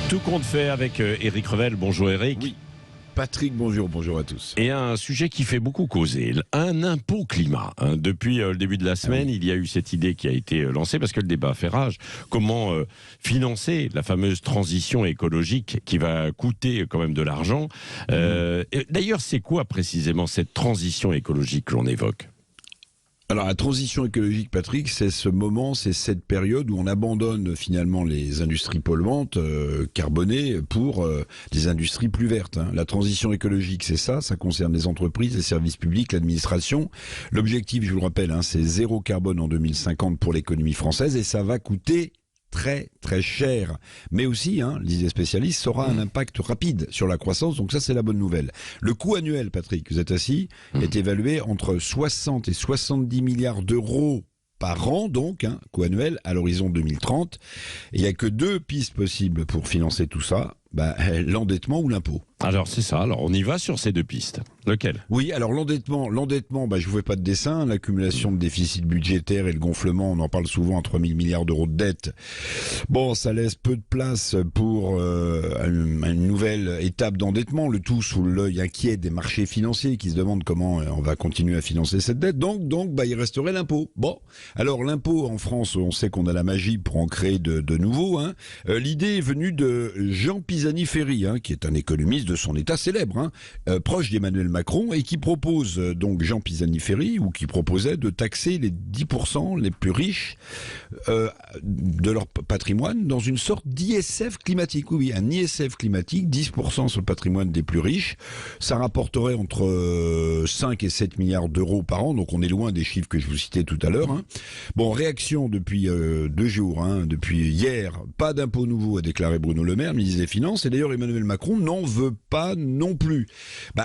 Tout compte fait avec Éric Revel. Bonjour Éric. Oui. Patrick, bonjour à tous. Et un sujet qui fait beaucoup causer, un impôt climat. Depuis le début de la semaine, il y a eu cette idée qui a été lancée parce que le débat fait rage. Comment financer la fameuse transition écologique qui va coûter quand même de l'argent. D'ailleurs, c'est quoi précisément cette transition écologique que l'on évoque ? Alors la transition écologique, Patrick, c'est ce moment, c'est cette période où on abandonne finalement les industries polluantes, carbonées, pour des industries plus vertes. La transition écologique, c'est ça concerne les entreprises, les services publics, l'administration. L'objectif, je vous le rappelle, c'est zéro carbone en 2050 pour l'économie française et ça va coûter très très cher, mais aussi, disent les spécialistes, ça aura un impact rapide sur la croissance, donc ça c'est la bonne nouvelle. Le coût annuel, Patrick, vous êtes assis, est évalué entre 60 et 70 milliards d'euros par an, donc, coût annuel à l'horizon 2030. Et il n'y a que deux pistes possibles pour financer tout ça, l'endettement ou l'impôt. Alors c'est ça, alors on y va sur ces deux pistes. Lequel ? Oui, alors l'endettement, je vous fais pas de dessin, l'accumulation de déficits budgétaires et le gonflement, on en parle souvent à 3 000 milliards d'euros de dette. Bon, ça laisse peu de place pour une nouvelle étape d'endettement, le tout sous l'œil inquiet des marchés financiers qui se demandent comment on va continuer à financer cette dette. Donc, il resterait l'impôt. Bon, alors l'impôt en France, on sait qu'on a la magie pour en créer de nouveaux. L'idée est venue de Jean Pisani-Ferry, qui est un économiste de son état célèbre, proche d'Emmanuel Macron, et qui propose, donc Jean Pisani-Ferry, ou qui proposait de taxer les 10% les plus riches de leur patrimoine dans une sorte d'ISF climatique. Oui, un ISF climatique, 10% sur le patrimoine des plus riches. Ça rapporterait entre 5 et 7 milliards d'euros par an, donc on est loin des chiffres que je vous citais tout à l'heure. Bon, réaction depuis 2 jours, depuis hier, pas d'impôt nouveau, a déclaré Bruno Le Maire, ministre des Finances, et d'ailleurs Emmanuel Macron n'en veut pas non plus.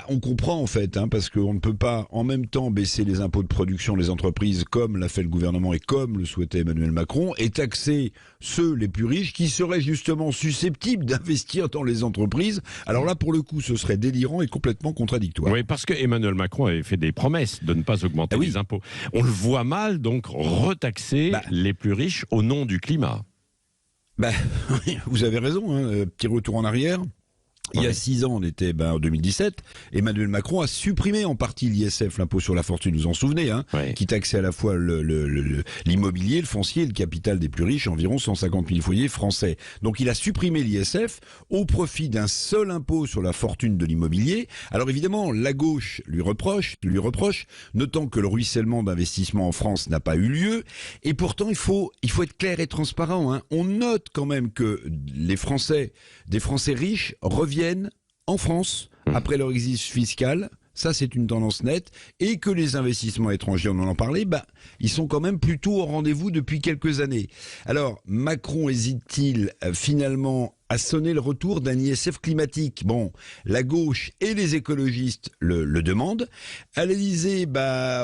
On comprend en fait, parce qu'on ne peut pas en même temps baisser les impôts de production des entreprises comme l'a fait le gouvernement et comme le souhaitait Emmanuel Macron, et taxer ceux les plus riches qui seraient justement susceptibles d'investir dans les entreprises. Alors là, pour le coup, ce serait délirant et complètement contradictoire. Oui, parce que Emmanuel Macron avait fait des promesses de ne pas augmenter les impôts. On le voit mal, donc, retaxer les plus riches au nom du climat. Vous avez raison, petit retour en arrière. Il y a 6 ans, on était en 2017, Emmanuel Macron a supprimé en partie l'ISF, l'impôt sur la fortune, vous en souvenez, qui taxait à la fois l'immobilier, le foncier et le capital des plus riches, environ 150 000 foyers français. Donc il a supprimé l'ISF au profit d'un seul impôt sur la fortune de l'immobilier. Alors évidemment, la gauche lui reproche, notant que le ruissellement d'investissement en France n'a pas eu lieu. Et pourtant, il faut être clair et transparent. On note quand même que des Français riches reviennent en France après leur exil fiscal. Ça, c'est une tendance nette. Et que les investissements étrangers, on en parlait, ils sont quand même plutôt au rendez-vous depuis quelques années. Alors, Macron hésite-t-il finalement à sonner le retour d'un ISF climatique? Bon, la gauche et les écologistes le demandent. À l'Élysée,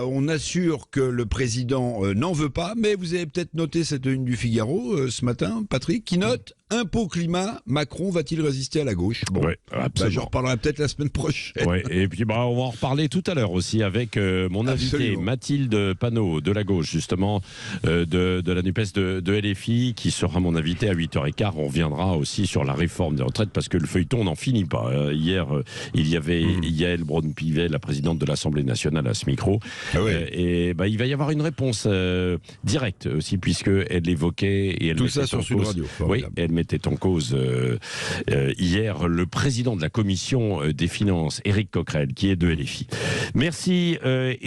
on assure que le président n'en veut pas, mais vous avez peut-être noté cette une du Figaro ce matin, Patrick, qui note impôt climat, Macron va-t-il résister à la gauche? Bon, j'en reparlerai peut-être la semaine prochaine. Ouais, et puis on va en reparler tout à l'heure aussi avec mon invité Mathilde Panot de la gauche, justement, de la NUPES de LFI, qui sera mon invité à 8h15. On reviendra aussi sur la réforme des retraites, parce que le feuilleton n'en finit pas. Hier, il y avait Yael Braun-Pivet, la présidente de l'Assemblée nationale, à ce micro. Et il va y avoir une réponse directe aussi, puisqu'elle évoquait... Et elle tout ça sur Sud Radio. Oui, elle mettait en cause hier le président de la commission des finances, Éric Coquerel, qui est de LFI. Merci Éric.